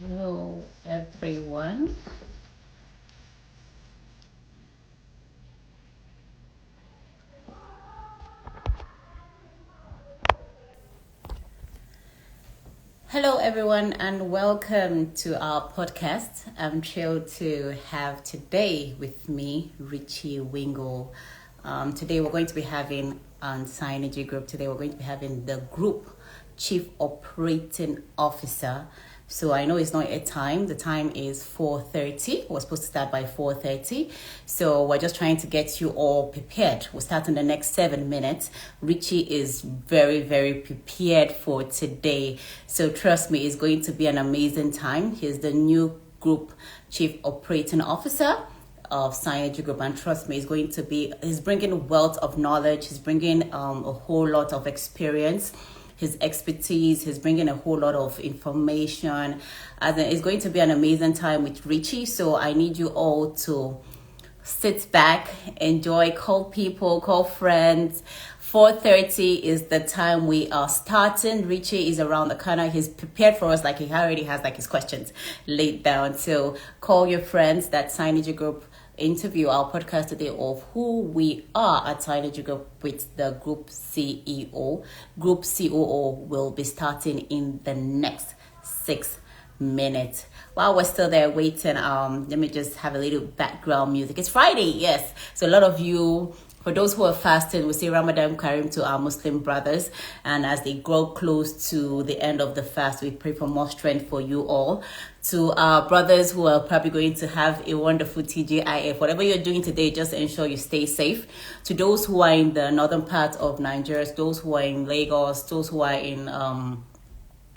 Hello, everyone. Hello, everyone, and welcome to our podcast. I'm thrilled to have today with me Ritchie Wingo. Today, we're going to be having on Cainergy Group. Today, we're going to be having the Group Chief Operating Officer. So I know it's not a time. The time is 4:30. We're supposed to start by 4:30. So we're just trying to get you all prepared. We'll start in the next 7 minutes. Ritchie is very, very prepared for today. So trust me, it's going to be an amazing time. He's the new Group Chief Operating Officer of Cainergy Group, and trust me, he's bringing a wealth of knowledge. He's bringing a whole lot of experience, his expertise. He's bringing a whole lot of information. It's going to be an amazing time with Ritchie. So I need you all to sit back, enjoy, call people, call friends. 4:30 is the time we are starting. Ritchie is around the corner. He's prepared for us, like he already has like his questions laid down. So call your friends. That Cainergy Group interview, our podcast today of who we are at Cainergy Group with the Group CEO. Group COO will be starting in the next 6 minutes. While we're still there waiting, let me just have a little background music. It's Friday, yes. So a lot of you, for those who are fasting, we say Ramadan Karim to our Muslim brothers. And as they grow close to the end of the fast, we pray for more strength for you all. To our brothers who are probably going to have a wonderful TGIF, whatever you're doing today, just ensure you stay safe. To those who are in the northern part of Nigeria, those who are in Lagos, those who are in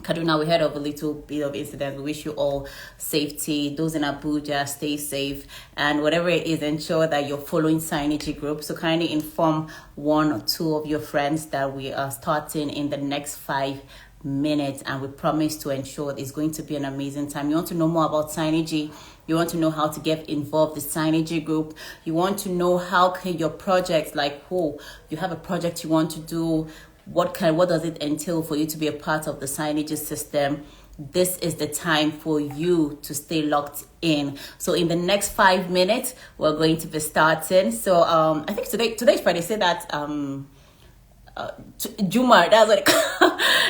Kaduna, we heard of a little bit of incident. We wish you all safety. Those in Abuja, stay safe. And whatever it is, ensure that you're following Cainergy Group. So kindly inform one or two of your friends that we are starting in the next 5 minutes. And we promise to ensure it's going to be an amazing time. You want to know more about Cainergy? You want to know how to get involved with Cainergy Group? You want to know how can your projects, like you have a project you want to do, what does it entail for you to be a part of the Cainergy system? This is the time for you to stay locked in. So in the next 5 minutes, we're going to be starting. So I think today's Friday. Say that Juma, that's what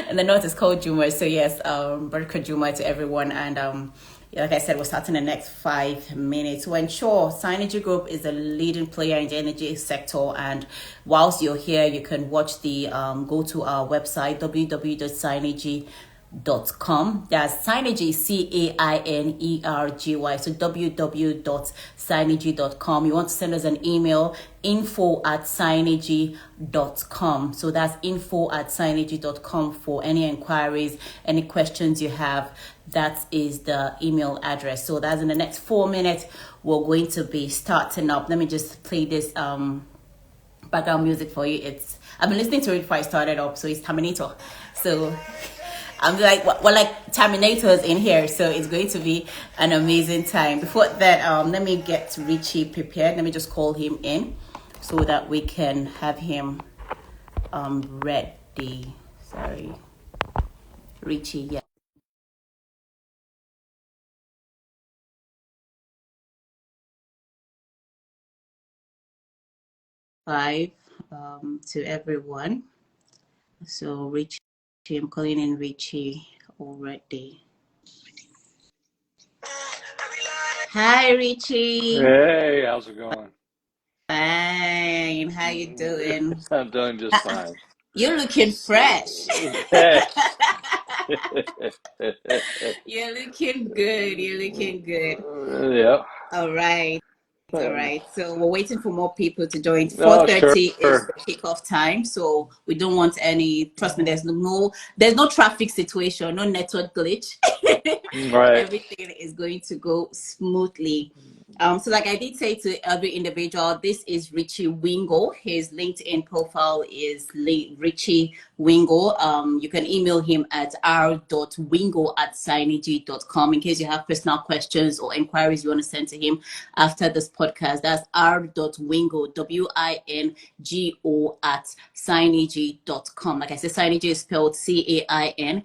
and the note is called Juma. So yes, Baraka Juma to everyone. And like I said, we're starting the next 5 minutes to ensure Cainergy Group is a leading player in the energy sector. And whilst you're here, you can watch go to our website, www.cainergy.com. That's Cainergy, Cainergy. So www.cainergy.com. You want to send us an email, info@cainergy.com. So that's info@cainergy.com for any inquiries, any questions you have. That is the email address. So that's in the next 4 minutes. We're going to be starting up. Let me just play this background music for you. I've been listening to it before I started up. So it's Terminator. So I'm like, we're like Terminators in here. So it's going to be an amazing time. Before that, let me get Ritchie prepared. Let me just call him in so that we can have him ready. Sorry, Ritchie, yeah. 5 to everyone. So Richie, I'm calling in Richie already. Hi Richie. Hey, how's it going? Fine. How you doing? I'm doing just fine. You're looking fresh. Thanks. You're looking good. You're looking good. Yeah. All right. All right. So we're waiting for more people to join. Oh, sure. 4:30 is the kickoff time. So we don't want any, trust me, there's no traffic situation, no network glitch. Right. Everything is going to go smoothly. So like I did say to every individual, this is Ritchie Wingo. His LinkedIn profile is Ritchie Wingo. You can email him at r.wingo@cainergy.com in case you have personal questions or inquiries you want to send to him after this podcast. That's r.wingo, WINGO @cainergy.com. Like I said, Cainergy is spelled CAINERG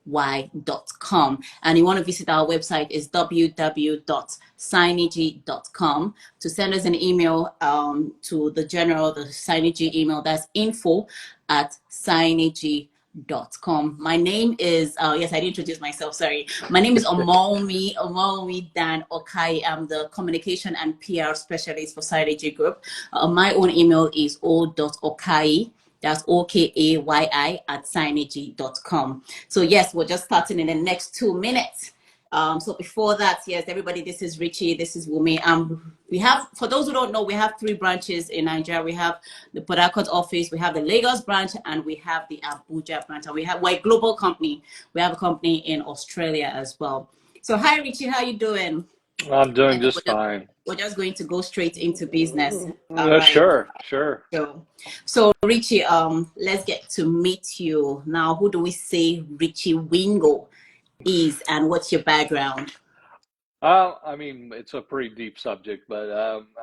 And you want to visit our website is www.cainergy.com to send us an email to the Cainergy email. That's info@cainergy.com. My name is yes, I did introduce myself, sorry. My name is Omolmi Dan Okai. I'm the communication and PR specialist for Cainergy Group. My own email is o.okai, that's OKAYI @cainergy.com. So yes, we're just starting in the next 2 minutes. So before that, yes, everybody, this is Ritchie, this is Wumi. We have, for those who don't know, we have 3 branches in Nigeria. We have the Port Harcourt office, we have the Lagos branch, and we have the Abuja branch. And we're a global company. We have a company in Australia as well. So hi, Ritchie, how you doing? I'm doing And just fine. we're just going to go straight into business. All right. Sure. So Ritchie, let's get to meet you now. Who do we say Ritchie Wingo is, and what's your background? I mean, it's a pretty deep subject, but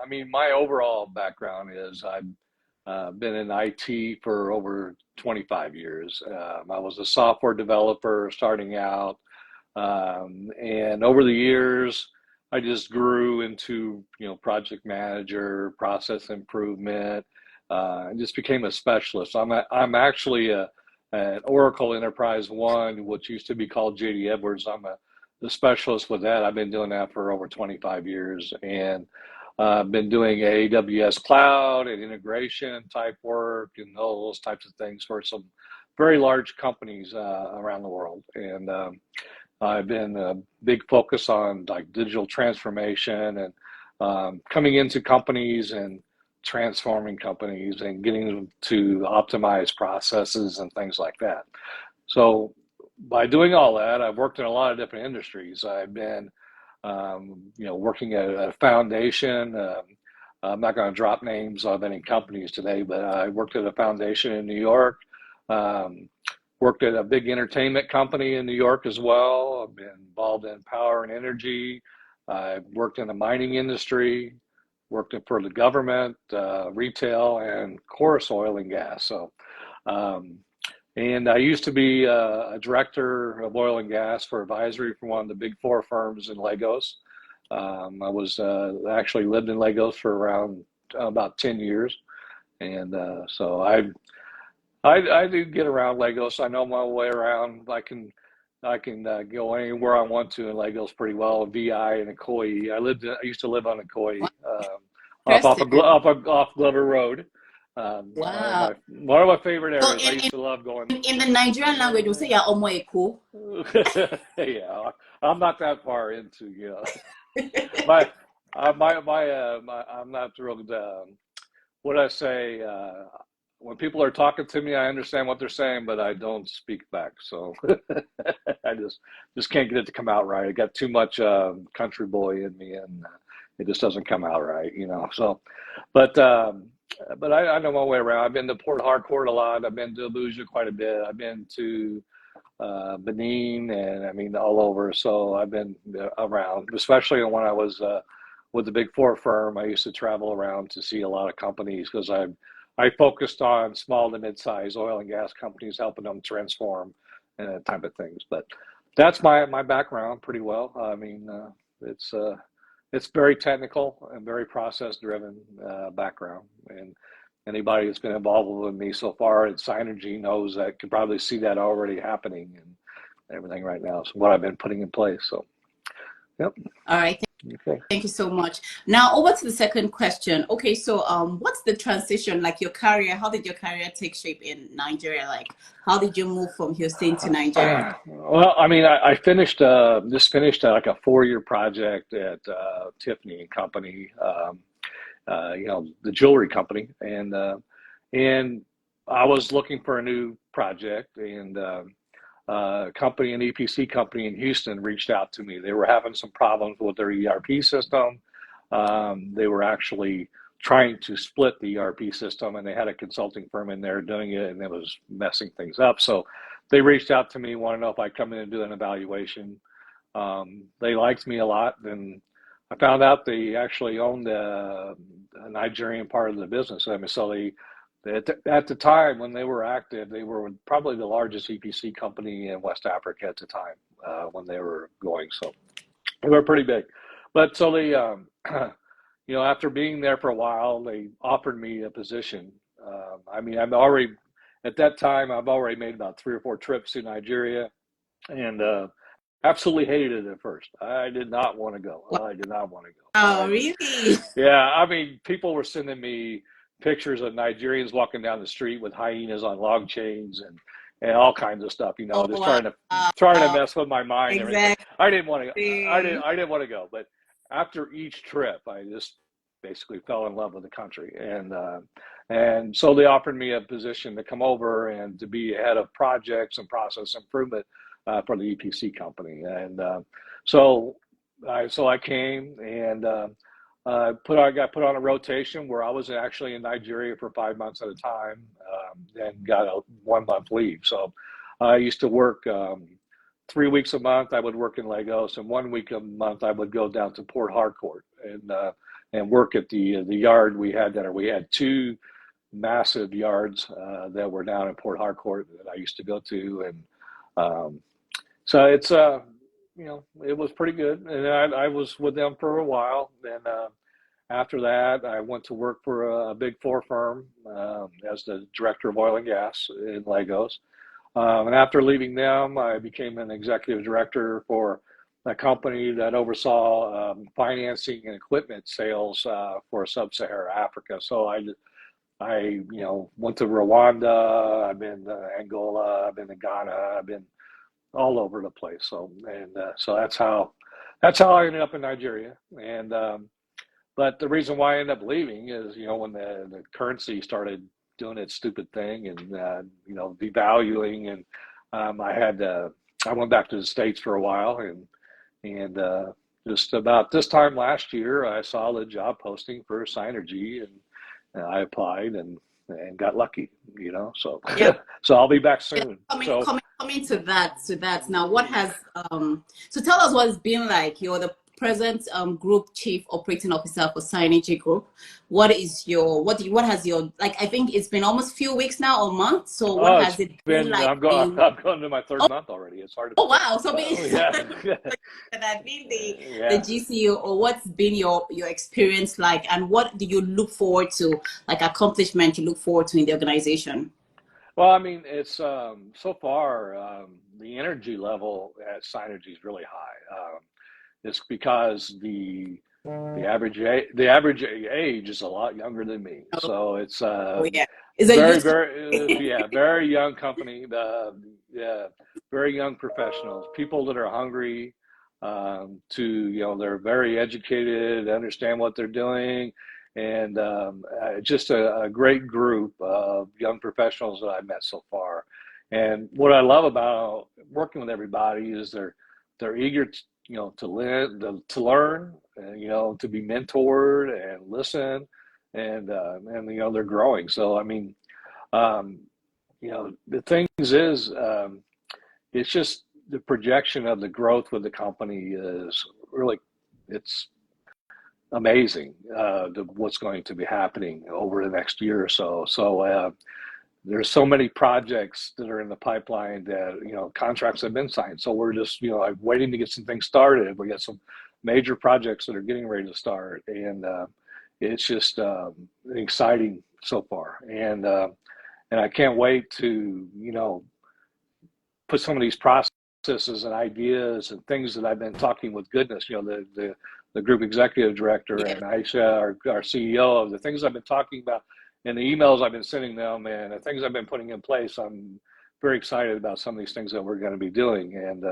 I mean, my overall background is I've been in IT for over 25 years. I was a software developer starting out, and over the years, I just grew into, project manager, process improvement, and just became a specialist. I'm actually an Oracle Enterprise One, which used to be called JD Edwards. I'm the specialist with that. I've been doing that for over 25 years, and been doing AWS cloud and integration type work and all those types of things for some very large companies around the world. And I've been a big focus on like digital transformation and coming into companies and transforming companies and getting them to optimize processes and things like that. So by doing all that, I've worked in a lot of different industries. I've been, working at a foundation. I'm not going to drop names of any companies today, but I worked at a foundation in New York. Um, Worked at a big entertainment company in New York as well. I've been involved in power and energy. I've worked in the mining industry, worked for the government, retail, and of course, oil and gas. So, and I used to be a director of oil and gas for advisory for one of the big 4 firms in Lagos. I was actually lived in Lagos for around about 10 years. And so I do get around Lagos. I know my way around. I can go anywhere I want to in Lagos pretty well. VI and Ikoyi. I used to live on Ikoyi, off Glover Road. Wow. One of my favorite So areas. I used to love going. in the Nigerian language, we'll say you're Omo Eko. Yeah, I'm not that far into my I'm not thrilled. What I say. When people are talking to me, I understand what they're saying, but I don't speak back. So I just can't get it to come out right. I got too much country boy in me, and it just doesn't come out right. So, but I know my way around. I've been to Port Harcourt a lot. I've been to Abuja quite a bit. I've been to Benin, and I mean all over. So I've been around, especially when I was with the big 4 firm. I used to travel around to see a lot of companies because I focused on small to mid-sized oil and gas companies, helping them transform and that type of things. But that's my background pretty well. I mean, it's very technical and very process-driven background. And anybody that's been involved with me so far at Cainergy knows that can probably see that already happening and everything right now. So what I've been putting in place. So, yep. All right. Okay. Thank you so much. Now over to the second question. Okay, so what's the transition, like your career? How did your career take shape in Nigeria? Like, how did you move from Houston to Nigeria? Well, I mean, I finished just finished like a 4-year project at Tiffany and Company, the jewelry company, and I was looking for a new project, and company, an EPC company in Houston, reached out to me. They were having some problems with their ERP system. They were actually trying to split the ERP system, and they had a consulting firm in there doing it, and it was messing things up. So they reached out to me, want to know if I'd come in and do an evaluation. They liked me a lot, and I found out they actually owned a Nigerian part of the business. I mean, so At the time when they were active, they were probably the largest EPC company in West Africa at the time when they were going. So they were pretty big. But so they, after being there for a while, they offered me a position. I mean, at that time, I've already made about 3 or 4 trips to Nigeria, and absolutely hated it at first. I did not want to go. I did not want to go. Oh, really? Yeah, I mean, people were sending me pictures of Nigerians walking down the street with hyenas on log chains and all kinds of stuff, Oh, just wow. trying to mess with my mind and everything. But I didn't want to. Exactly. I didn't want to go. But after each trip, I just basically fell in love with the country, and so they offered me a position to come over and to be head of projects and process improvement for the EPC company, and so I came and. I got put on a rotation where I was actually in Nigeria for 5 months at a time, and got a 1 month leave. So I used to work 3 weeks a month. I would work in Lagos, and 1 week a month I would go down to Port Harcourt and work at the yard we had there. We had 2 massive yards that were down in Port Harcourt that I used to go to, and so it was pretty good. And I was with them for a while. Then after that, I went to work for a big 4 firm as the director of oil and gas in Lagos. And after leaving them, I became an executive director for a company that oversaw financing and equipment sales for sub-Saharan Africa. So I went to Rwanda. I've been to Angola. I've been to Ghana. I've been all over the place. So that's how I ended up in Nigeria. And but the reason why I ended up leaving is when the currency started doing its stupid thing and devaluing, and I went back to the States for a while, and just about this time last year I saw the job posting for Cainergy, and I applied and got lucky, so Yeah. so I'll be back Yeah. soon. Coming to that now, what has so tell us what it's been like. You're the present group chief operating officer for Cainergy Group. What has your, like, I think it's been almost a few weeks now or months. So what has it been like? I'm going to my 3rd month already. It's hard to Oh, wow. So yeah. that being the Yeah. GCU, or what's been your experience like, and what do you look forward to, like accomplishment you look forward to in the organization? Well, I mean, it's so far the energy level at Cainergy is really high. It's because the average age is a lot younger than me, so it's Oh, yeah. Is a very youth very very young company. Yeah, very young professionals, people that are hungry they're very educated, understand what they're doing, and just a great group of young professionals that I've met so far. And what I love about working with everybody is they're eager to learn, to be mentored and listen, and they're growing. So I mean, um, the things is it's just the projection of the growth with the company is really, it's amazing, what's going to be happening over the next year or so. So there's so many projects that are in the pipeline that contracts have been signed. So we're just waiting to get some things started. We got some major projects that are getting ready to start, and it's just exciting so far. And I can't wait to put some of these processes and ideas and things that I've been talking with Goodness, the group executive director, yeah. and Aisha, our CEO, of the things I've been talking about and the emails I've been sending them and the things I've been putting in place. I'm very excited about some of these things that we're going to be doing. And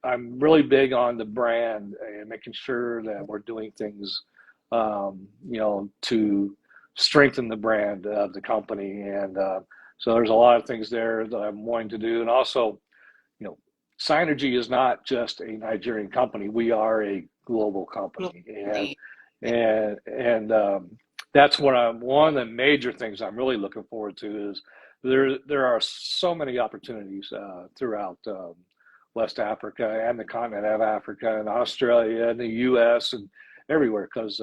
I'm really big on the brand and making sure that we're doing things, to strengthen the brand of the company. And so there's a lot of things there that I'm wanting to do. And also, Cainergy is not just a Nigerian company. We are a global company. And that's one of the major things I'm really looking forward to is there are so many opportunities throughout West Africa and the continent of Africa and Australia and the U.S. and everywhere, because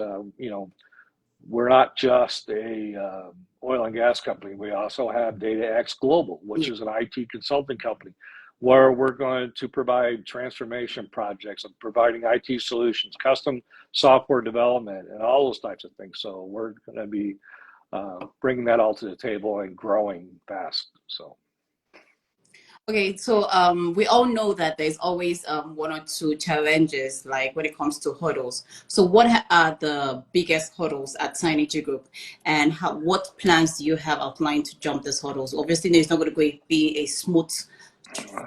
we're not just a oil and gas company. We also have DataX Global, which Yeah. is an IT consulting company, where we're going to provide transformation projects and providing IT solutions, custom software development, and all those types of things. So we're going to be bringing that all to the table and growing fast. So. Okay, so we all know that there's always one or two challenges, like when it comes to hurdles. So what are the biggest hurdles at Cainergy Group, and what plans do you have outlined to jump these hurdles? Obviously, it's not going to be a smooth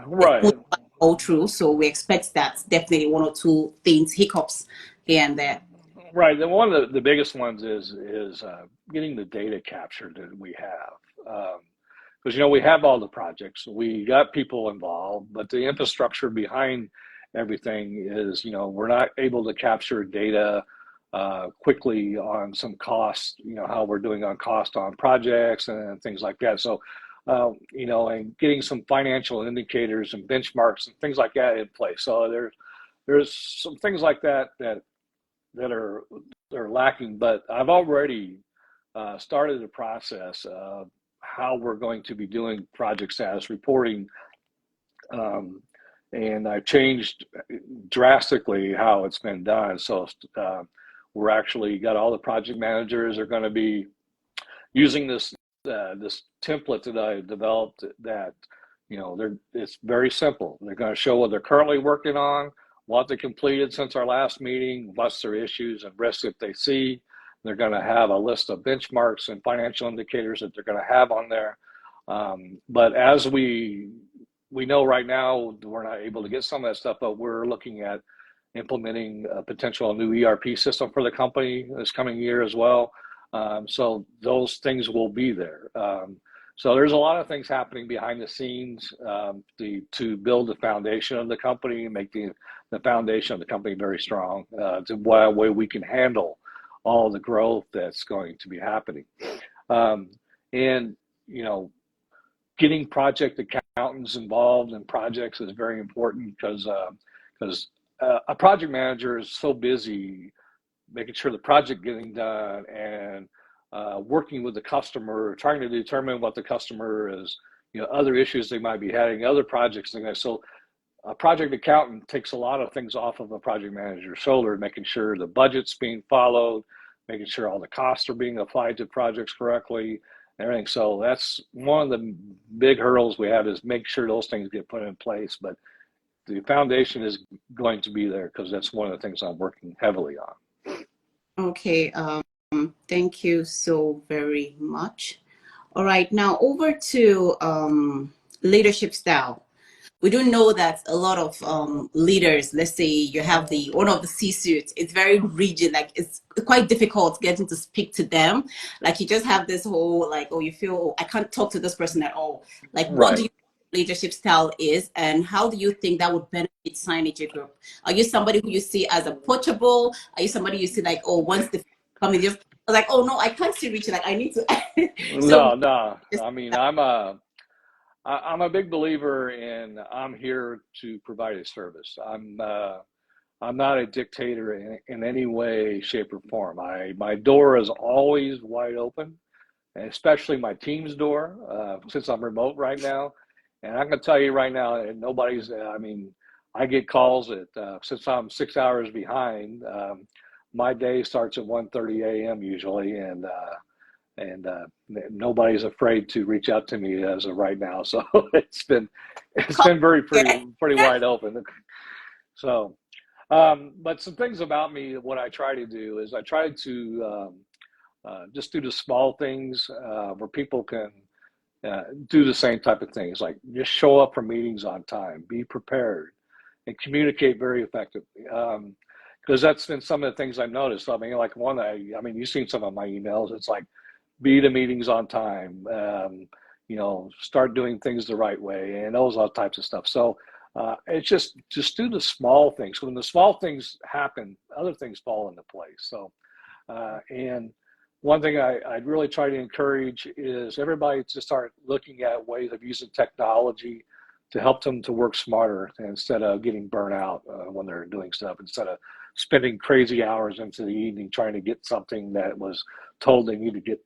Right. all through. So we expect that definitely one or two things, hiccups here and there. Right. Then one of the biggest ones is getting the data captured that we have. Because we have all the projects, we got people involved, but the infrastructure behind everything is we're not able to capture data quickly on some cost, how we're doing on cost on projects and things like that. So and getting some financial indicators and benchmarks and things like that in place. So there's some things like that are lacking, but I've already started the process of how we're going to be doing project status reporting, and I've changed drastically how it's been done. So we're actually got all the project managers are going to be using this template that I developed. That it's very simple. They're going to show what they're currently working on, what they completed since our last meeting, what's their issues and risks that they see. They're going to have a list of benchmarks and financial indicators that they're going to have on there. But as we know right now, we're not able to get some of that stuff, but we're looking at implementing a potential new ERP system for the company this coming year as well. So those things will be there. So there's a lot of things happening behind the scenes to build the foundation of the company and make the foundation of the company very strong, to what way we can handle all the growth that's going to be happening. And getting project accountants involved in projects is very important, because a project manager is so busy making sure the project getting done and working with the customer, trying to determine what the customer is, other issues they might be having, other projects, things like that. So a project accountant takes a lot of things off of a project manager's shoulder, making sure the budget's being followed, making sure all the costs are being applied to projects correctly, and everything. So that's one of the big hurdles we have, is make sure those things get put in place. But the foundation is going to be there, because that's one of the things I'm working heavily on. Okay, thank you so very much. All right, now over to leadership style. We do know that a lot of leaders, let's say you have one of the C-suits, it's very rigid, like it's quite difficult getting to speak to them. Like you just have this whole you feel, I can't talk to this person at all. Like what do Right. you think leadership style is, and how do you think that would benefit Cainergy Group? Are you somebody who you see as approachable? Are you somebody you see like, oh, once the company just like, oh no, I can't see Richie, like I need to so No. just I mean, I'm a big believer in, I'm here to provide a service. I'm not a dictator in any way, shape, or form. My door is always wide open, and especially my team's door, since I'm remote right now. And I'm going to tell you right now, and nobody's. I mean, I get calls since I'm 6 hours behind. My day starts at 1:30 a.m. usually, and nobody's afraid to reach out to me as of right now. So it's been pretty wide open. So, but some things about me, what I try to do is I try to just do the small things where people can do the same type of things, like just show up for meetings on time, be prepared, and communicate very effectively. Because that's been some of the things I've noticed. I mean, like I mean, you've seen some of my emails. It's like, be to meetings on time, start doing things the right way, and those all types of stuff. So it's just do the small things. When the small things happen, other things fall into place. So and one thing I'd really try to encourage is everybody to start looking at ways of using technology to help them to work smarter, instead of getting burnt out when they're doing stuff, instead of spending crazy hours into the evening trying to get something that was told they need to get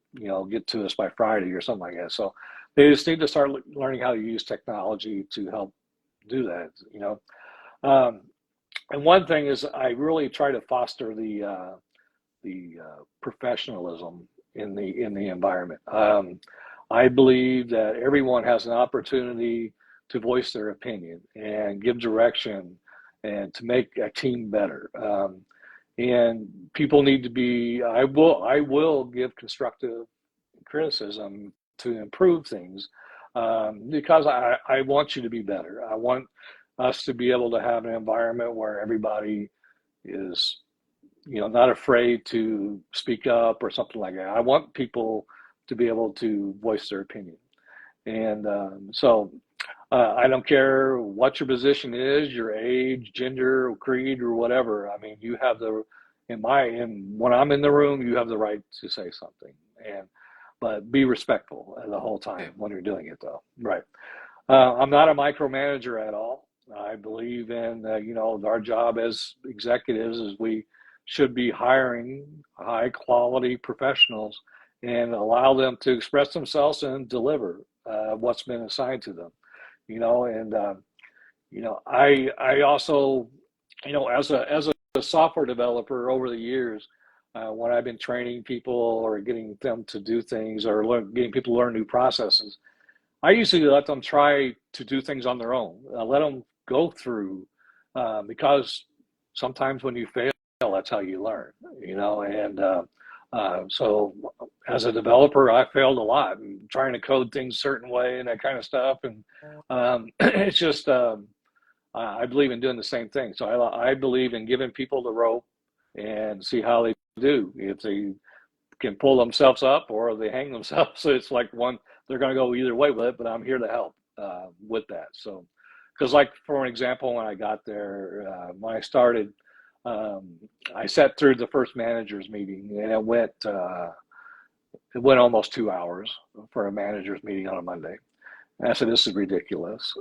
to us by Friday or something like that. So they just need to start learning how to use technology to help do that. Um, and one thing is I really try to foster the professionalism in the environment. I believe that everyone has an opportunity to voice their opinion and give direction and to make a team better. And people need to be. I will give constructive criticism to improve things, because I want you to be better. I want us to be able to have an environment where everybody is not afraid to speak up or something like that. I want people to be able to voice their opinion. And so I don't care what your position is, your age, gender, creed, or whatever. I mean, you have when I'm in the room, you have the right to say something. But be respectful the whole time when you're doing it, though. Right. I'm not a micromanager at all. I believe in, our job as executives is we should be hiring high quality professionals and allow them to express themselves and deliver what's been assigned to them. I also, as a software developer over the years, when I've been training people or getting them to do things or getting people to learn new processes, I usually let them try to do things on their own. Let them go through, because sometimes when you fail, that's how you learn, so as a developer, I failed a lot and trying to code things a certain way and that kind of stuff. And it's just, I believe in doing the same thing. So I believe in giving people the rope and see how they do. If they can pull themselves up or they hang themselves, so it's like they're going to go either way with it, but I'm here to help with that. So, because like for an example, when I got there, when I started, I sat through the first managers meeting, and it went almost 2 hours for a managers meeting on a Monday. And I said, this is ridiculous.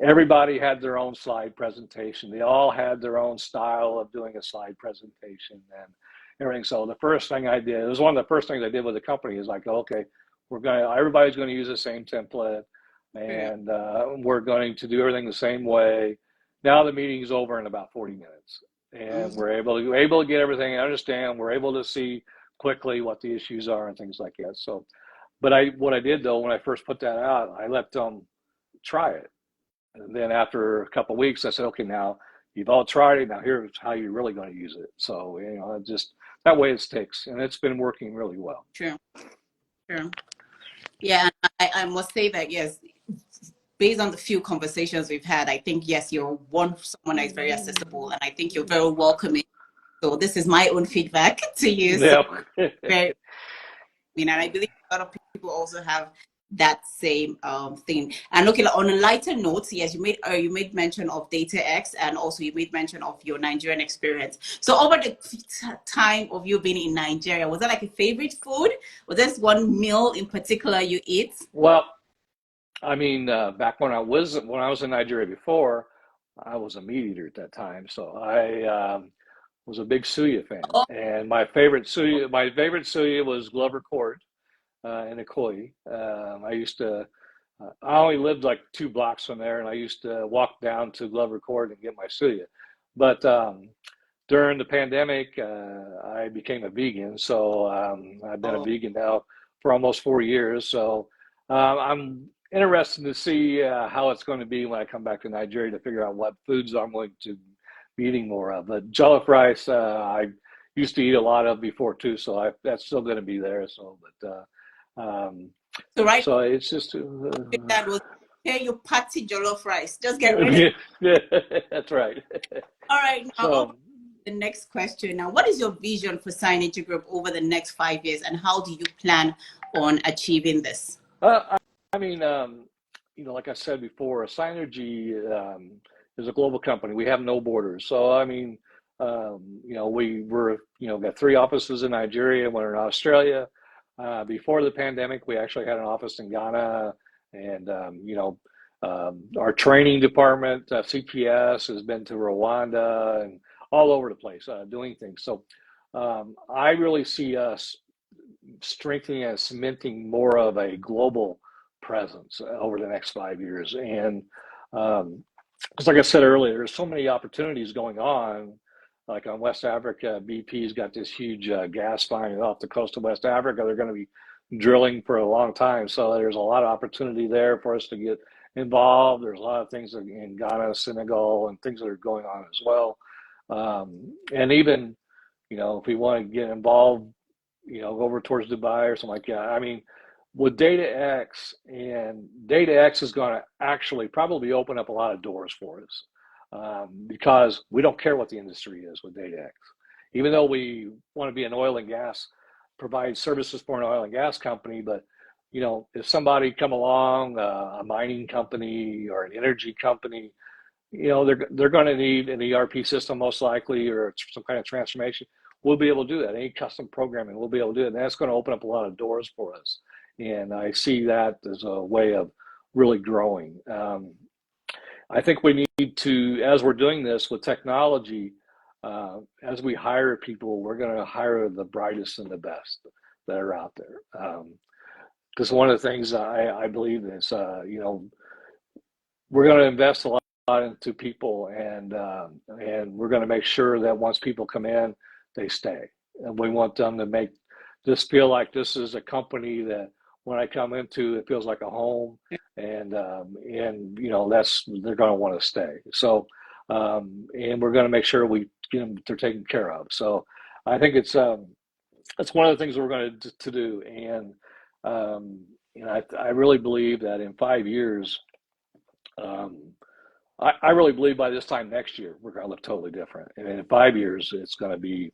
Everybody had their own slide presentation. They all had their own style of doing a slide presentation and everything. So the first thing I did, it was one of the first things I did with the company, is like, okay, everybody's going to use the same template, and we're going to do everything the same way. Now the meeting is over in about 40 minutes, and we're able to get everything, understand. We're able to see quickly what the issues are and things like that. So, but what I did though, when I first put that out, I let them try it. And then after a couple of weeks, I said, okay, now you've all tried it. Now here's how you're really going to use it. So, just that way it sticks, and it's been working really well. True. Yeah, I must say that, yes, based on the few conversations we've had, I think, yes, you're someone that is very accessible, and I think you're very welcoming. So this is my own feedback to you. So very, and I believe a lot of people also have that same thing. And okay, on a lighter note, yes, you made mention of DataX, and also you made mention of your Nigerian experience. So over the time of you being in Nigeria, was that like a favorite food? Was there one meal in particular you eat? Well, I mean, back when I was in Nigeria before, I was a meat eater at that time, so I was a big suya fan, and my favorite suya was Glover Court in Ikoyi. I only lived like 2 blocks from there, and I used to walk down to Glover Court and get my suya. But during the pandemic, I became a vegan, so I've been a vegan now for almost 4 years. So I'm interested to see how it's going to be when I come back to Nigeria to figure out what foods I'm going to be eating more of. But jollof rice, I used to eat a lot of before too, so that's still going to be there. So, so it's just that was your party jollof rice. Just get ready. Yeah, that's right. All right, now the next question. Now, what is your vision for Cainergy Group over the next 5 years, and how do you plan on achieving this? I mean, like I said before, Cainergy is a global company. We have no borders. So, I mean, we're got 3 offices in Nigeria, 1 in Australia. Before the pandemic, we actually had an office in Ghana, and our training department, CPS, has been to Rwanda and all over the place doing things. So I really see us strengthening and cementing more of a global presence over the next 5 years. And because, like I said earlier, there's so many opportunities going on. Like on West Africa, BP's got this huge gas find off the coast of West Africa. They're going to be drilling for a long time, so there's a lot of opportunity there for us to get involved. There's a lot of things in Ghana, Senegal, and things that are going on as well. And even, if we want to get involved, over towards Dubai or something like that. I mean, with Data X is going to actually probably open up a lot of doors for us, because we don't care what the industry is with Data X. Even though we want to be an oil and gas, provide services for an oil and gas company, but if somebody come along, a mining company or an energy company, they're going to need an ERP system most likely, or some kind of transformation. We'll be able to do that. Any custom programming, we'll be able to do it. And that's going to open up a lot of doors for us. And I see that as a way of really growing. I think we need to, as we're doing this with technology, as we hire people, we're going to hire the brightest and the best that are out there. Because one of the things I believe is, we're going to invest a lot into people, and we're going to make sure that once people come in, they stay. And we want them to make this feel like this is a company that when I come into, it feels like a home, and that's, they're going to want to stay. So, and we're going to make sure we get them, they're taken care of. So, I think it's one of the things we're going to do, and I really believe that in 5 years. I really believe by this time next year we're going to look totally different, and in 5 years it's going to be.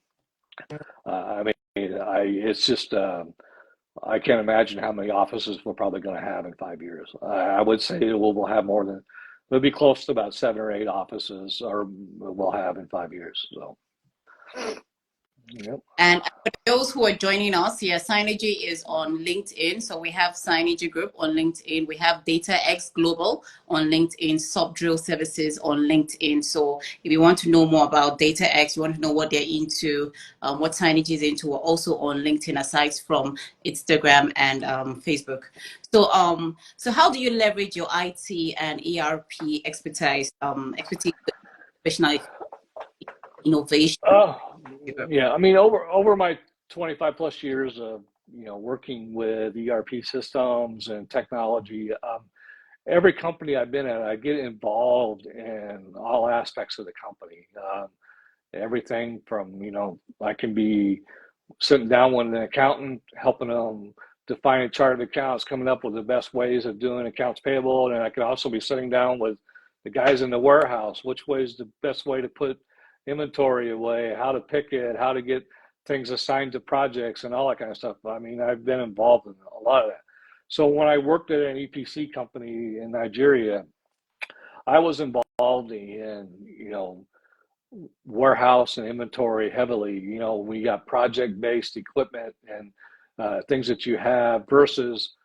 I mean, it's just I can't imagine how many offices we're probably going to have in 5 years. I would say we'll have more than, we'll be close to about 7 or 8 offices, or we'll have in 5 years. So, yep. And for those who are joining us here, Cainergy is on LinkedIn. So we have Cainergy Group on LinkedIn. We have DataX Global on LinkedIn, Subdrill Services on LinkedIn. So if you want to know more about DataX, you want to know what they're into, what Cainergy is into, we're also on LinkedIn aside from Instagram and Facebook. So how do you leverage your IT and ERP expertise, professional innovation? Yeah. I mean, over my 25 plus years of working with ERP systems and technology, every company I've been at, I get involved in all aspects of the company. Everything from I can be sitting down with an accountant, helping them define a chart of accounts, coming up with the best ways of doing accounts payable, and I could also be sitting down with the guys in the warehouse, which way is the best way to put inventory away, how to pick it, how to get things assigned to projects, and all that kind of stuff. I mean, I've been involved in a lot of that. So when I worked at an EPC company in Nigeria, I was involved in warehouse and inventory heavily. We got project-based equipment and things that you have versus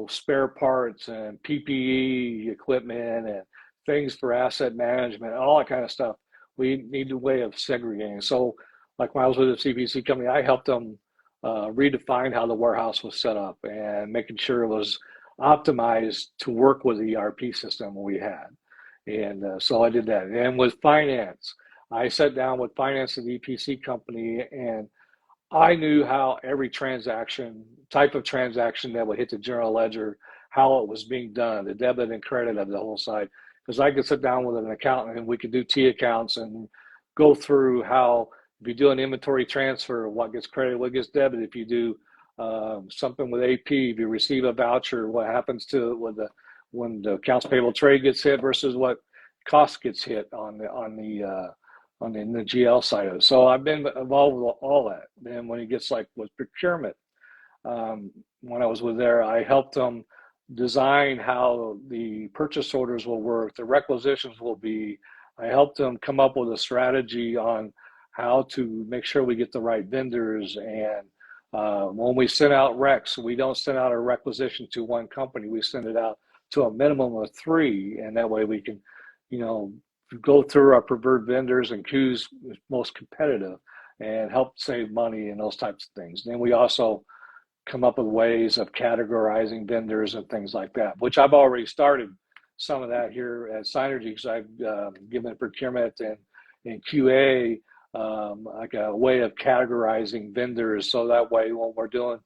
spare parts and PPE equipment and things for asset management, all that kind of stuff. We need a way of segregating. So, like when I was with the CPC company, I helped them redefine how the warehouse was set up and making sure it was optimized to work with the ERP system we had. And so I did that. And with finance, I sat down with finance of the EPC company, and I knew how every type of transaction that would hit the general ledger, how it was being done, the debit and credit of the whole side. Because I could sit down with an accountant and we could do T accounts and go through how, if you do an inventory transfer, what gets credited, what gets debited. If you do something with AP, if you receive a voucher, what happens to it when the accounts payable trade gets hit versus what cost gets hit on the GL side of it. So I've been involved with all that. Then when it gets like with procurement, when I was with there, I helped them design how the purchase orders will work, the requisitions will be. I helped them come up with a strategy on how to make sure we get the right vendors. And when we send out recs, we don't send out a requisition to one company. We send it out to a minimum of 3, and that way we can, go through our preferred vendors and choose most competitive. and help save money and those types of things. Then we also come up with ways of categorizing vendors and things like that, which I've already started some of that here at Cainergy, because I've given procurement and QA like a way of categorizing vendors, so that way when we're doing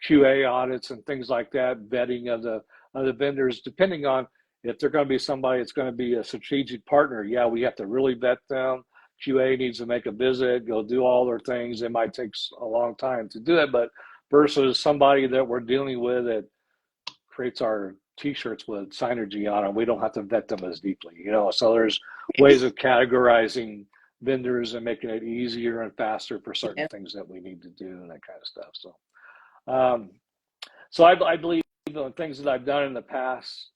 QA audits and things like that, vetting of the vendors, depending on if they're going to be somebody that's going to be a strategic partner, yeah, we have to really vet them. QA needs to make a visit, go do all their things. It might take a long time to do it, but versus somebody that we're dealing with that creates our t-shirts with Cainergy on them, we don't have to vet them as deeply, So there's ways of categorizing vendors and making it easier and faster for certain things that we need to do and that kind of stuff. So I believe the things that I've done in the past,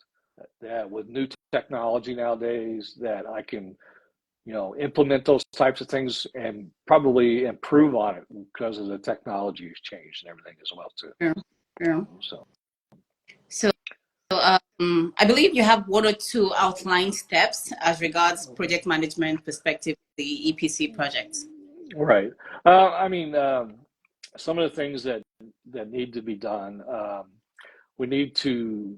that with new technology nowadays, that I can implement those types of things and probably improve on it because of the technology has changed and everything as well too. Yeah. So I believe you have one or two outlined steps as regards project management perspective, the EPC projects. Right. Some of the things that need to be done, we need to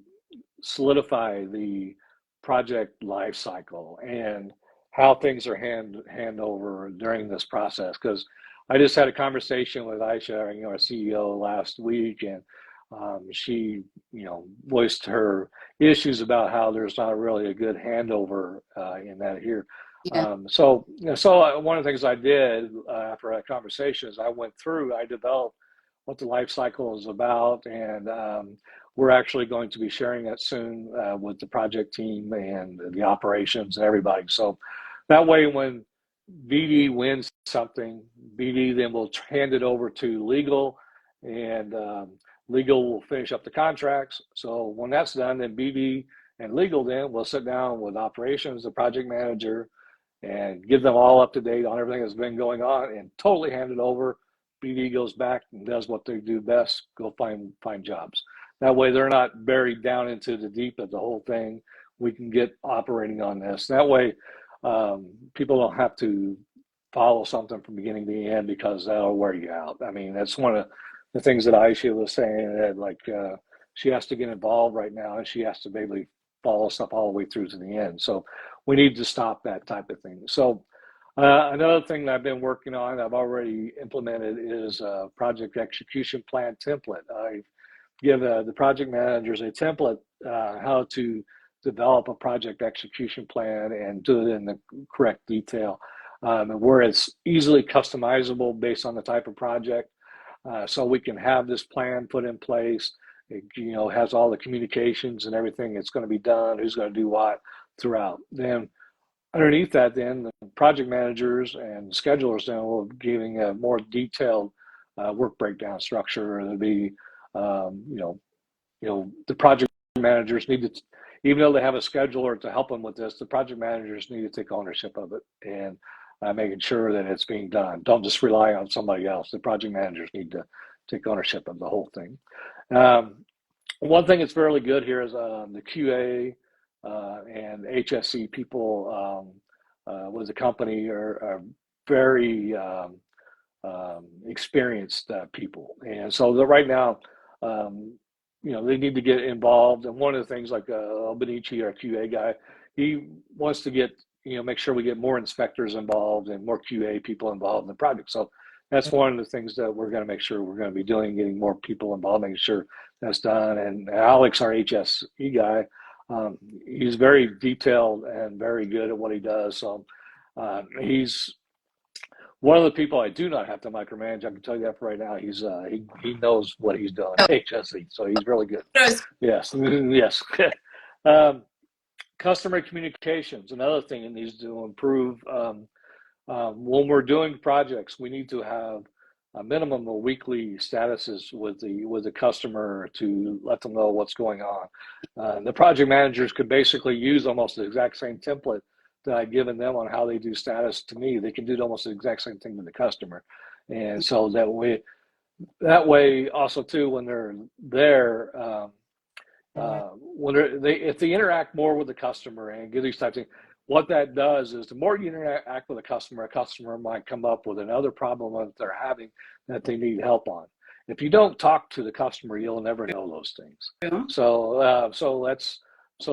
solidify the project life cycle and how things are hand over during this process. Because I just had a conversation with Aisha, our CEO, last week, and she, voiced her issues about how there's not really a good handover in that here. Yeah. So one of the things I did after that conversation is I developed what the life cycle is about, and we're actually going to be sharing that soon with the project team and the operations and everybody. So that way, when BD wins something, BD then will hand it over to legal, and legal will finish up the contracts. So when that's done, then BD and legal then will sit down with operations, the project manager, and give them all up to date on everything that's been going on and totally hand it over. BD goes back and does what they do best, go find jobs. That way they're not buried down into the deep of the whole thing. We can get operating on this. That way people don't have to follow something from beginning to end, because that'll wear you out. I mean, that's one of the things that Aisha was saying, that she has to get involved right now, and she has to basically follow stuff all the way through to the end. So we need to stop that type of thing. So another thing that I've been working on, I've already implemented, is a project execution plan template. I give the project managers a template how to develop a project execution plan and do it in the correct detail, where it's easily customizable based on the type of project. So we can have this plan put in place. It has all the communications and everything that's going to be done, who's going to do what throughout. Then underneath that, then the project managers and schedulers then will be giving a more detailed work breakdown structure. There'll be, the project managers need to, even though they have a scheduler to help them with this, the project managers need to take ownership of it and making sure that it's being done. Don't just rely on somebody else. The project managers need to take ownership of the whole thing. One thing that's fairly good here is the QA and HSE people with the company are very experienced people, and so right now, they need to get involved. And one of the things, like Benici, our QA guy, he wants to get make sure we get more inspectors involved and more QA people involved in the project. So that's one of the things that we're going to make sure we're going to be doing, getting more people involved, making sure that's done. And Alex, our HSE guy, he's very detailed and very good at what he does. So he's one of the people I do not have to micromanage. I can tell you that for right now. He's he knows what he's doing at HSE, so he's really good. Yes, yes. Customer communications, another thing that needs to improve. When we're doing projects, we need to have a minimum of weekly statuses with the customer to let them know what's going on. The project managers could basically use almost the exact same template that I've given them on how they do status to me. They can do almost the exact same thing to the customer, and so that way also too, when they're there, if they interact more with the customer and give these types of things, what that does is the more you interact with a customer might come up with another problem that they're having that they need help on. If you don't talk to the customer, you'll never know those things. So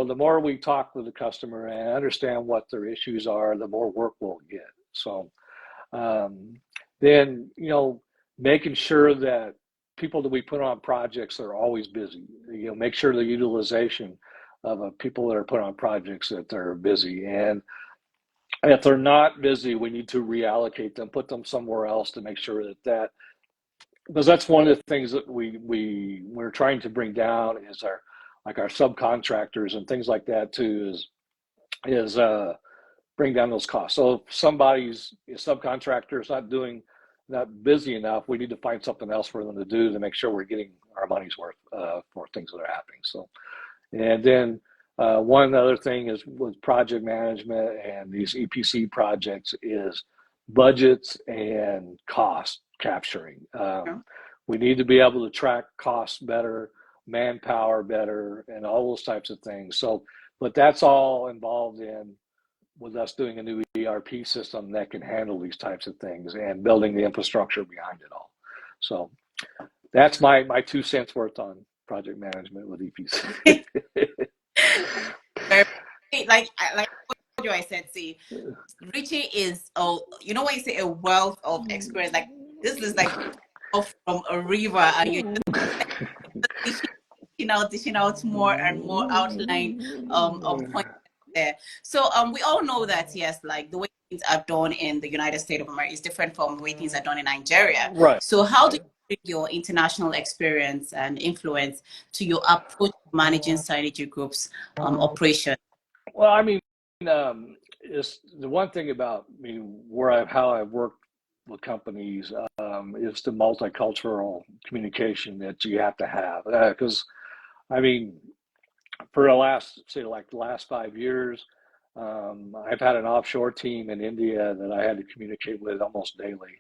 the more we talk with the customer and understand what their issues are, the more work we'll get. So um, then, making sure that people that we put on projects are always busy. Make sure the utilization of people that are put on projects that they're busy. And if they're not busy, we need to reallocate them, put them somewhere else to make sure that because that's one of the things that we're trying to bring down is our subcontractors and things like that too is bring down those costs. So if somebody's a subcontractor is not busy enough, we need to find something else for them to do to make sure we're getting our money's worth for things that are happening. So, and then one other thing is with project management and these EPC projects is budgets and cost capturing. We need to be able to track costs better, manpower better, and all those types of things. So, but that's all involved in with us doing a new ERP system that can handle these types of things and building the infrastructure behind it all. So that's my 2 cents worth on project management with EPC. Like I said, see, Ritchie is, you know when you say a wealth of experience, like this is like from a river, and you're just dishing out more and more outline points there. So we all know that, yes, like the way things are done in the United States of America is different from the way things are done in Nigeria. Right. So how do you bring your international experience and influence to your approach to managing Cainergy Group's operation? Well, I mean, it's the one thing about me how I've worked with companies is the multicultural communication that you have to have. Because I mean, for the last 5 years, I've had an offshore team in India that I had to communicate with almost daily.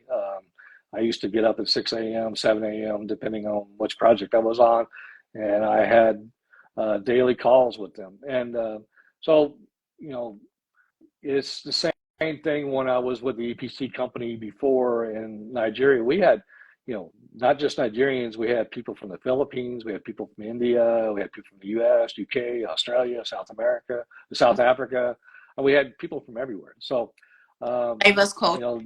I used to get up at 6 a.m., 7 a.m., depending on which project I was on, and I had daily calls with them. And so, you know, it's the same thing when I was with the EPC company before in Nigeria. We had, not just Nigerians, we had people from the Philippines, we had people from India, we had people from the US, UK, Australia, South America, South Africa, and we had people from everywhere. So, Diverse culture.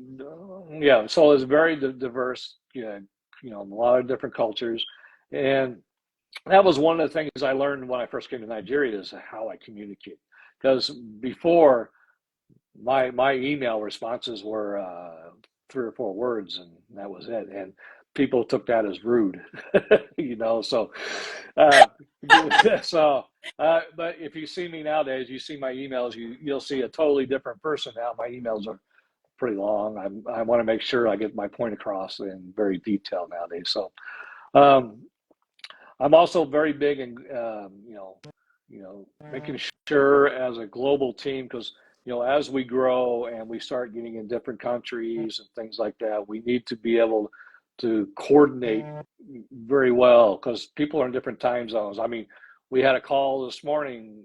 yeah, so it's very diverse, a lot of different cultures. And that was one of the things I learned when I first came to Nigeria is how I communicate. Because before, my email responses were 3 or 4 words, and that was it. And people took that as rude, So, but if you see me nowadays, you see my emails, you'll see a totally different person now. My emails are pretty long. I want to make sure I get my point across in very detail nowadays. So, I'm also very big in, making sure as a global team, because as we grow and we start getting in different countries and things like that, we need to be able to coordinate very well because people are in different time zones. I mean, we had a call this morning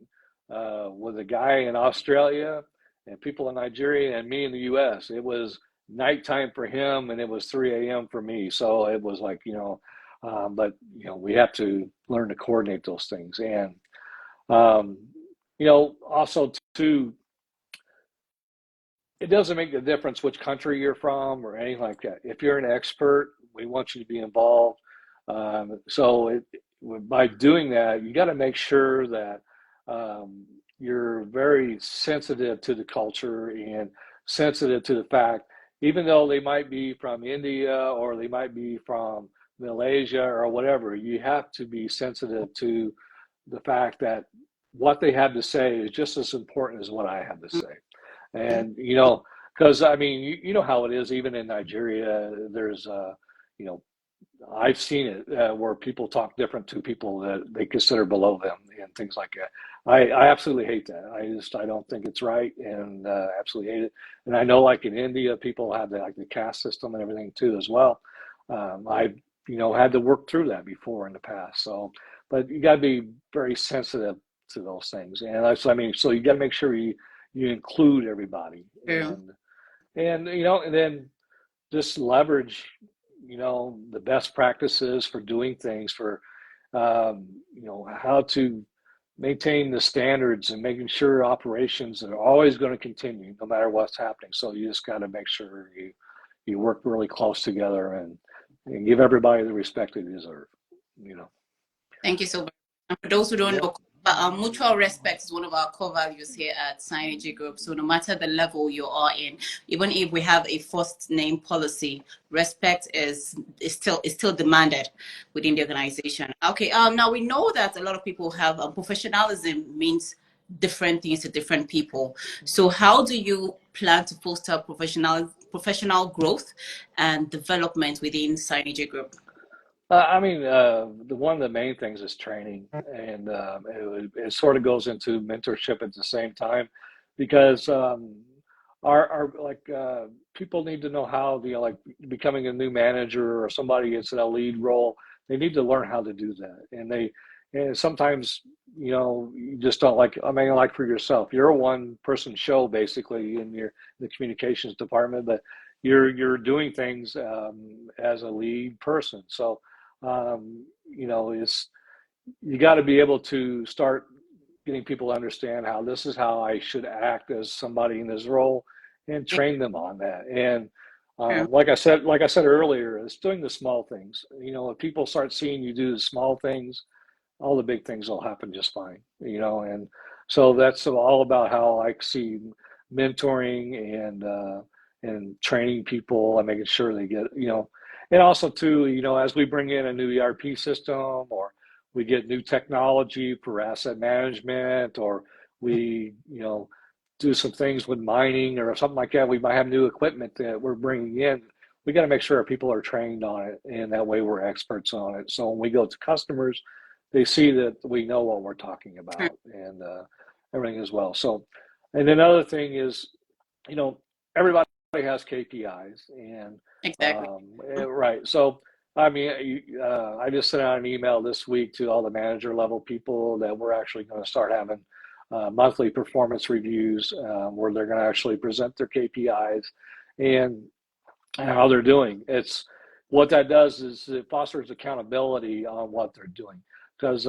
with a guy in Australia and people in Nigeria and me in the US. It was nighttime for him and it was 3 a.m. for me. So it was like, but we have to learn to coordinate those things. And also too, it doesn't make the difference which country you're from or anything like that. If you're an expert, we want you to be involved. By doing that, you got to make sure that you're very sensitive to the culture and sensitive to the fact, even though they might be from India or they might be from Malaysia or whatever, you have to be sensitive to the fact that what they have to say is just as important as what I have to say. And, because I mean, you know how it is, even in Nigeria, there's, I've seen it where people talk different to people that they consider below them and things like that. I absolutely hate that. I don't think it's right and absolutely hate it. And I know like in India, people have the caste system and everything too as well. I've, had to work through that before in the past. So, but you got to be very sensitive to those things. And so you got to make sure you you include everybody, True. and and then just leverage the best practices for doing things, for how to maintain the standards and making sure operations are always going to continue no matter what's happening. So you just got to make sure you work really close together, and give everybody the respect they deserve. You know. Thank you so much. And for those who don't Yeah. know, mutual respect is one of our core values here at Cainergy Group. So no matter the level you are in, even if we have a first name policy, respect is still demanded within the organization. Okay. Now we know that a lot of people have professionalism means different things to different people. So how do you plan to foster professional growth and development within Cainergy Group? The one of the main things is training, and it sort of goes into mentorship at the same time, because our like people need to know how, like becoming a new manager or somebody gets in a lead role, they need to learn how to do that, and sometimes you just don't, like, I mean, like for yourself, you're a one person show basically in the communications department, but you're doing things as a lead person, so it's, you got to be able to start getting people to understand how this is how I should act as somebody in this role, and train them on that. And True. like I said earlier, it's doing the small things. If people start seeing you do the small things, all the big things will happen just fine. And so that's all about how I see mentoring and training people and making sure they get, and also too, as we bring in a new ERP system, or we get new technology for asset management, or we, do some things with mining or something like that, we might have new equipment that we're bringing in. We got to make sure our people are trained on it, and that way we're experts on it. So when we go to customers, they see that we know what we're talking True. about, and everything as well. So, and another thing is, everybody has KPIs, and Exactly. right. So, I mean, I just sent out an email this week to all the manager level people that we're actually going to start having monthly performance reviews, where they're going to actually present their KPIs and how they're doing. It's what that does is it fosters accountability on what they're doing, because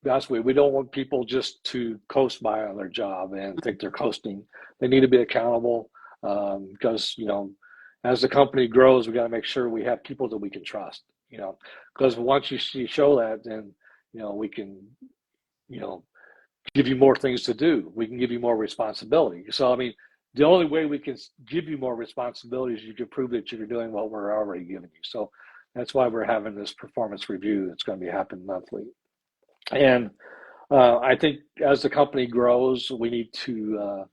that's we don't want people just to coast by on their job and think they're coasting. They need to be accountable, because as the company grows, we got to make sure we have people that we can trust. Because once you show that, then we can you know give you more things to do. We can give you more responsibility. So, I mean, the only way we can give you more responsibility is you can prove that you're doing what we're already giving you. So that's why we're having this performance review that's going to be happening monthly. And I think as the company grows, we need to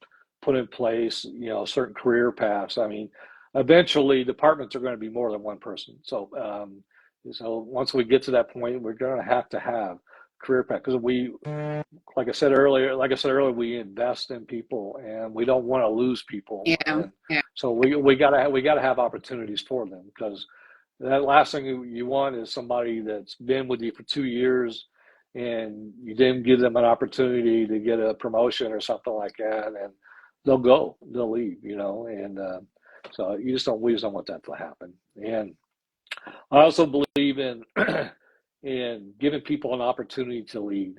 put in place, certain career paths. I mean, eventually departments are going to be more than one person. So once we get to that point, we're going to have career path, because like I said earlier, we invest in people, and we don't want to lose people. Yeah. And Yeah. so we gotta have opportunities for them, because that last thing you want is somebody that's been with you for 2 years, and you didn't give them an opportunity to get a promotion or something like that, and they'll leave, and so we just don't want that to happen. And I also believe in in giving people an opportunity to lead.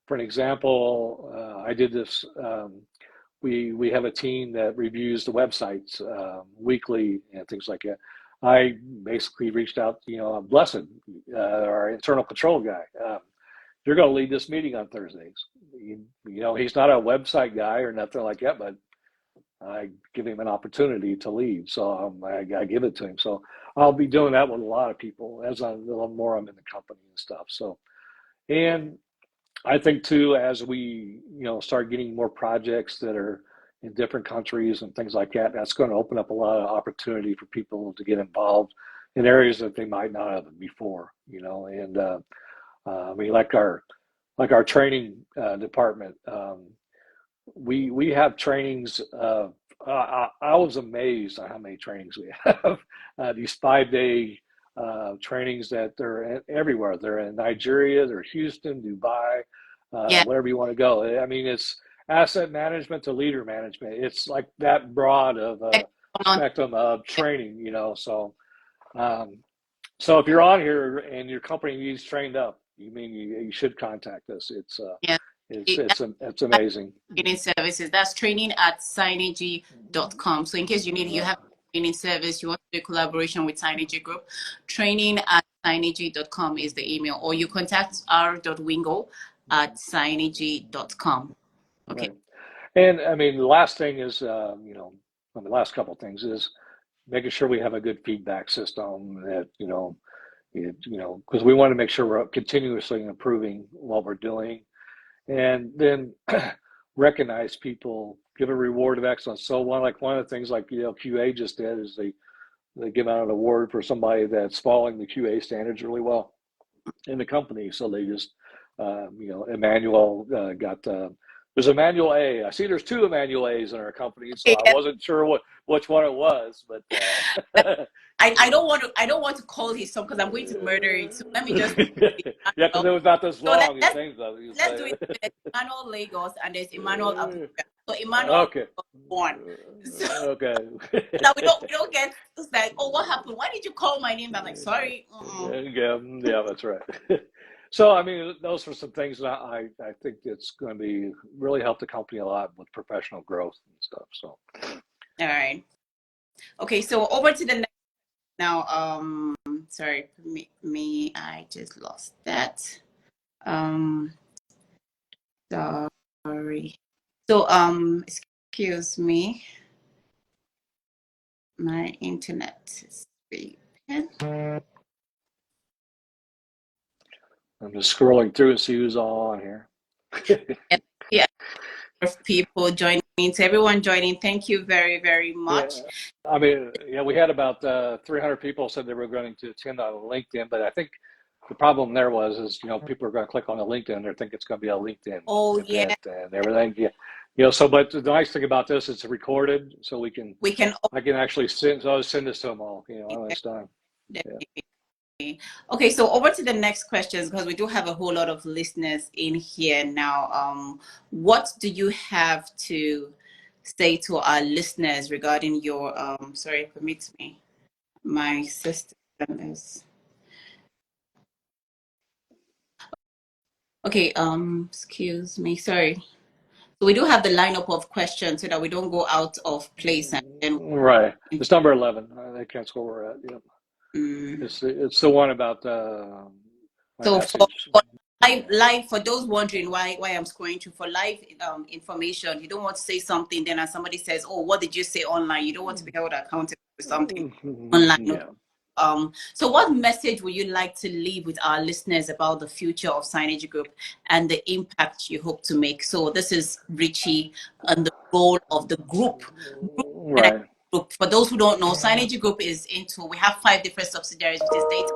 For an example, I did this. We have a team that reviews the websites weekly and things like that. I basically reached out, Blessed, our internal control guy. You're going to lead this meeting on Thursdays. He's not a website guy or nothing like that, but I give him an opportunity to lead, so I give it to him. So I'll be doing that with a lot of people as the more I'm in the company and stuff. So, and I think too, as we start getting more projects that are in different countries and things like that, that's going to open up a lot of opportunity for people to get involved in areas that they might not have before. And I mean, like our training department. We have trainings. I was amazed at how many trainings we have. These 5-day trainings that they're everywhere. They're in Nigeria, they're Houston, Dubai, Yeah. wherever you want to go. I mean, asset management to leader management. It's like that broad of a spectrum of training, um, so if you're on here and your company needs trained up, you should contact us. Yeah. It's amazing. Training services. That's training at Cainergy.com. So in case you have training service, you want to do collaboration with Cainergy Group, training at Cainergy.com is the email, or you contact r.wingo at Cainergy.com. Okay. Right. And I mean, the last thing is, the last couple of things is making sure we have a good feedback system that, because we want to make sure we're continuously improving what we're doing, and then recognize people, give a reward of excellence. So one of the things like QA just did is they give out an award for somebody that's following the QA standards really well in the company. So they just Emmanuel got there's Emmanuel A. I see there's two Emmanuel A's in our company, so I wasn't sure which one it was, but I don't want to call his son because I'm going to murder it. So let me just yeah, because it was not this long. Let's do it. There's Emmanuel Lagos and there's Emmanuel Abuja. So Emmanuel okay. was born. So, okay. now we don't get like, oh, what happened? Why did you call my name? I'm like, sorry. Yeah, that's right. So, I mean, those are some things that I think it's going to be really help the company a lot with professional growth and stuff. So, all right. Okay, so over to the next now. Sorry, me, I just lost that. Sorry. So, excuse me. My internet is speaking. I'm just scrolling through and see who's all on here. Yeah, of people joining. So everyone joining, thank you very, very much. Yeah. I mean, we had about 300 people said they were going to attend on LinkedIn, but I think the problem there is people are going to click on the LinkedIn. They think it's going to be a LinkedIn event and everything. Yeah. So, but the nice thing about this, it's recorded, so I can actually send this to them all. When it's done. Yeah. Okay, so over to the next questions, because we do have a whole lot of listeners in here now. What do you have to say to our listeners regarding your sorry, permit me, my system is okay. Excuse me, sorry. So we do have the lineup of questions so that we don't go out of place. And then right, it's number 11. I can't score where we're at. Yep. It's the one about so for live for those wondering why I'm scrolling through for live information, you don't want to say something then and somebody says, oh, what did you say online? You don't want to be held accountable for something online. Yeah. So what message would you like to leave with our listeners about the future of Cainergy Group and the impact you hope to make? So this is Ritchie and the role of the group. Right. For those who don't know, Cainergy Group we have 5 different subsidiaries, which is data.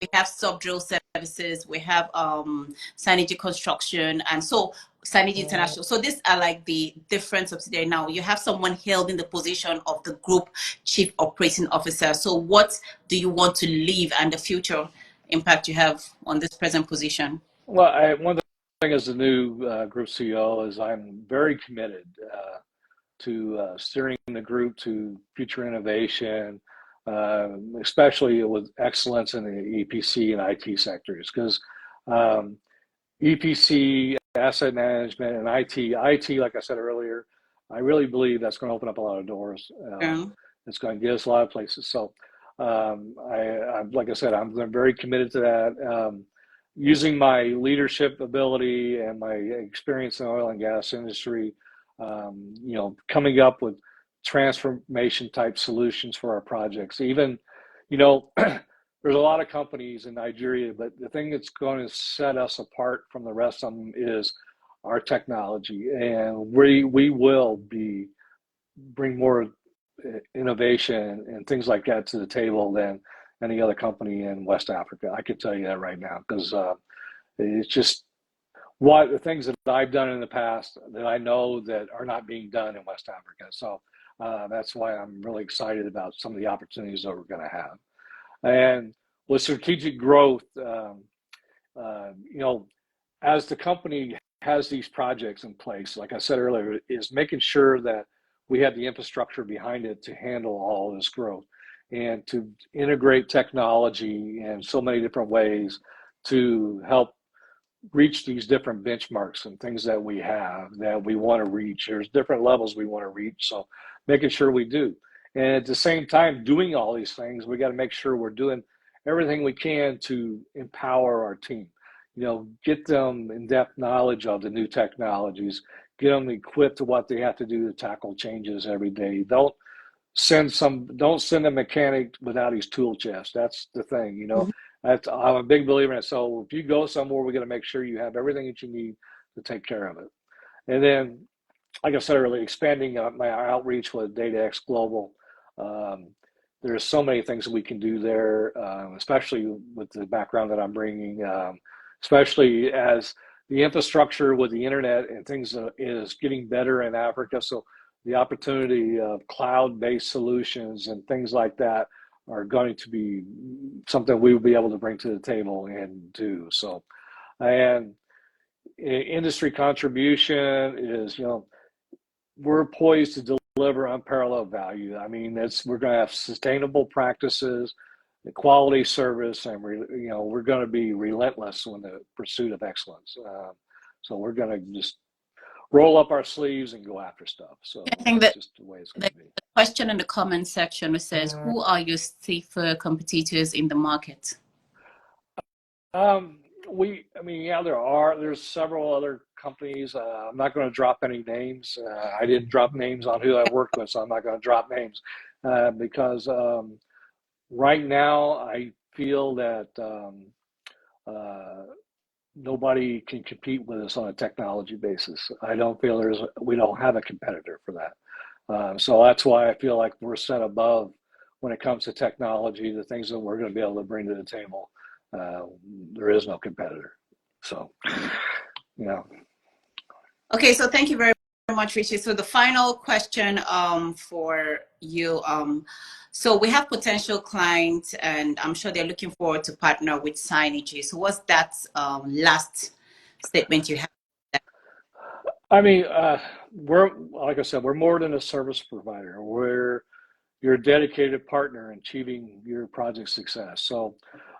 We have sub-drill services, we have Cainergy Construction, and so Cainergy International. So these are like the different subsidiaries. Now you have someone held in the position of the group chief operating officer. So what do you want to leave and the future impact you have on this present position? Well, one of the things as the new group CEO is I'm very committed to steering the group to future innovation, especially with excellence in the EPC and IT sectors, because EPC, asset management, and IT, like I said earlier, I really believe that's going to open up a lot of doors. It's going to get us a lot of places. So, like I said, I'm very committed to that. Using my leadership ability and my experience in the oil and gas industry, coming up with transformation type solutions for our projects. Even, there's a lot of companies in Nigeria, but the thing that's going to set us apart from the rest of them is our technology, and we will bring more innovation and things like that to the table than any other company in West Africa. I can tell you that right now, because it's just the things that I've done in the past that I know that are not being done in West Africa. So that's why I'm really excited about some of the opportunities that we're going to have. And with strategic growth, as the company has these projects in place, like I said earlier, is making sure that we have the infrastructure behind it to handle all this growth and to integrate technology in so many different ways to help reach these different benchmarks and things that we have that we want to reach. There's different levels we want to reach, so making sure we do. And at the same time, doing all these things, we got to make sure we're doing everything we can to empower our team. You know, get them in-depth knowledge of the new technologies, get them equipped to what they have to do to tackle changes every day. Don't send a mechanic without his tool chest. That's the thing, you know. I'm a big believer in it. So if you go somewhere, we're going to make sure you have everything that you need to take care of it. And then, like I said earlier, expanding my outreach with DataX Global. There's so many things that we can do there, especially with the background that I'm bringing, especially as the infrastructure with the internet and things is getting better in Africa. So the opportunity of cloud-based solutions and things like that are going to be something we will be able to bring to the table and do. So, and industry contribution is, you know, we're poised to deliver unparalleled value. I mean, we're going to have sustainable practices, quality service, and you know, we're going to be relentless in the pursuit of excellence. So we're going to just roll up our sleeves and go after stuff. So I think that's that just the way it's going to be. the question in the comment section says, who are your safer competitors in the market? Yeah, there's several other companies. I'm not going to drop any names. I didn't drop names on who I worked with, so I'm not going to drop names because right now I feel that nobody can compete with us on a technology basis. I don't feel we don't have a competitor for that. So that's why I feel like we're set above when it comes to technology, the things that we're going to be able to bring to the table. There is no competitor. So, you know. Okay, so thank you very much, Ritchie. So the final question for you. So we have potential clients, and I'm sure they're looking forward to partner with Cainergy. So what's that last statement you have? I mean, we're, like I said, we're more than a service provider. We're your dedicated partner in achieving your project success. So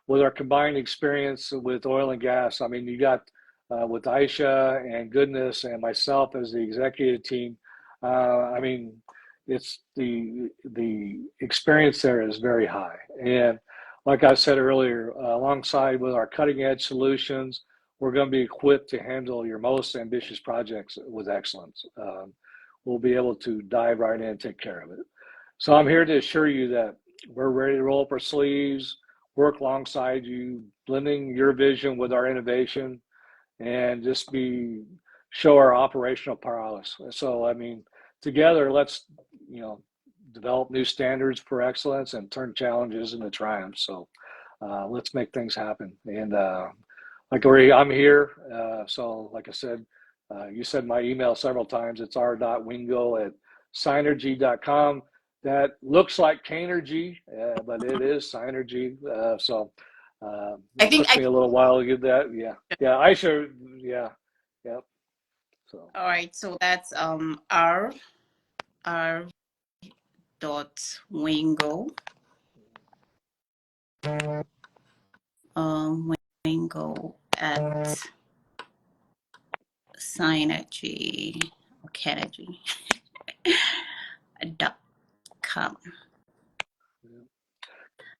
with our combined experience with oil and gas, I mean, you got with Aisha and Goodness and myself as the executive team, I mean, it's the experience there is very high. And like I said earlier, alongside with our cutting edge solutions, we're going to be equipped to handle your most ambitious projects with excellence. We'll be able to dive right in and take care of it. So I'm here to assure you that we're ready to roll up our sleeves, work alongside you, blending your vision with our innovation, and just show our operational prowess. So I mean, together, let's, you know, develop new standards for excellence and turn challenges into triumphs. So let's make things happen. And I'm here. So like I said, you said my email several times. It's r.wingo@cainergy.com. That looks like Cainergy, but it is Cainergy. It took me a little while to get that. Yeah, I should. Yeah, yep. So. All right, so that's r dot wingo wingo at Cainergy.com.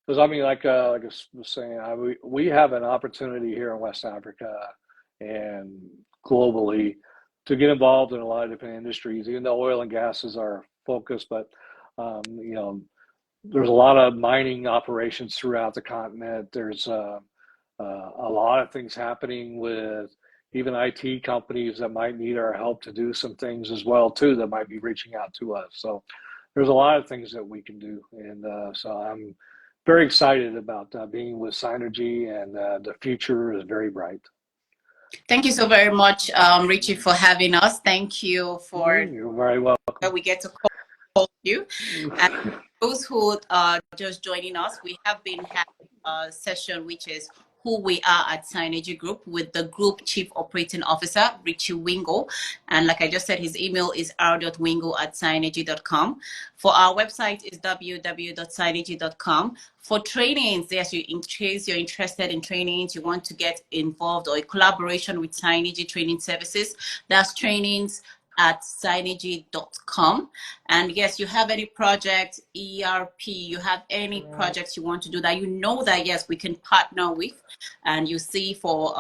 Because I mean, like I was saying, we have an opportunity here in West Africa and globally to get involved in a lot of different industries. Even though oil and gas is our focus, but you know, there's a lot of mining operations throughout the continent. There's a lot of things happening with even IT companies that might need our help to do some things as well too, that might be reaching out to us. So there's a lot of things that we can do, and so I'm very excited about being with Cainergy, and the future is very bright. Thank you so very much, Ritchie, for having us. Thank you for. You're very welcome. We get to call you. And those who are just joining us, we have been having a session which is who we are at Cainergy Group with the Group Chief Operating Officer, Ritchie Wingo. And like I just said, his email is r.wingo@cainergy.com. For our website is www.cainergy.com. For trainings, yes, in case you're interested in trainings, you want to get involved or a collaboration with Cainergy Training Services, that's trainings@cainergy.com. And yes, you have any project, ERP, you have any projects you want to do that you know that yes, we can partner with, and you see for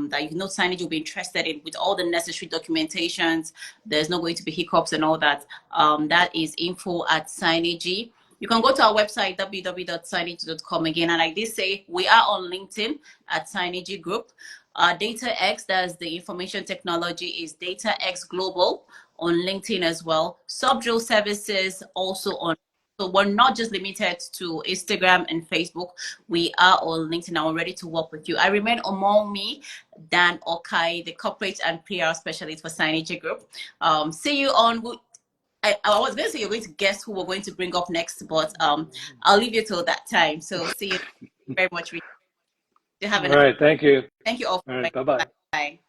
that you know Cainergy will be interested in with all the necessary documentations. There's not going to be hiccups and all that. That is info@Cainergy. You can go to our website, www.cainergy.com again. And like they say, we are on LinkedIn at Cainergy Group. DataX, that's the information technology, is DataX Global on LinkedIn as well. Subdrill Services also on. So we're not just limited to Instagram and Facebook. We are on LinkedIn and we're ready to work with you. I remain Omomi Dan Okai, the corporate and PR specialist for Cainergy Group. See you on. I was going to say you're going to guess who we're going to bring up next, but I'll leave you till that time. So see you very much. You have All a nice. right. Thank you. Thank you all. All right. Bye bye. Bye.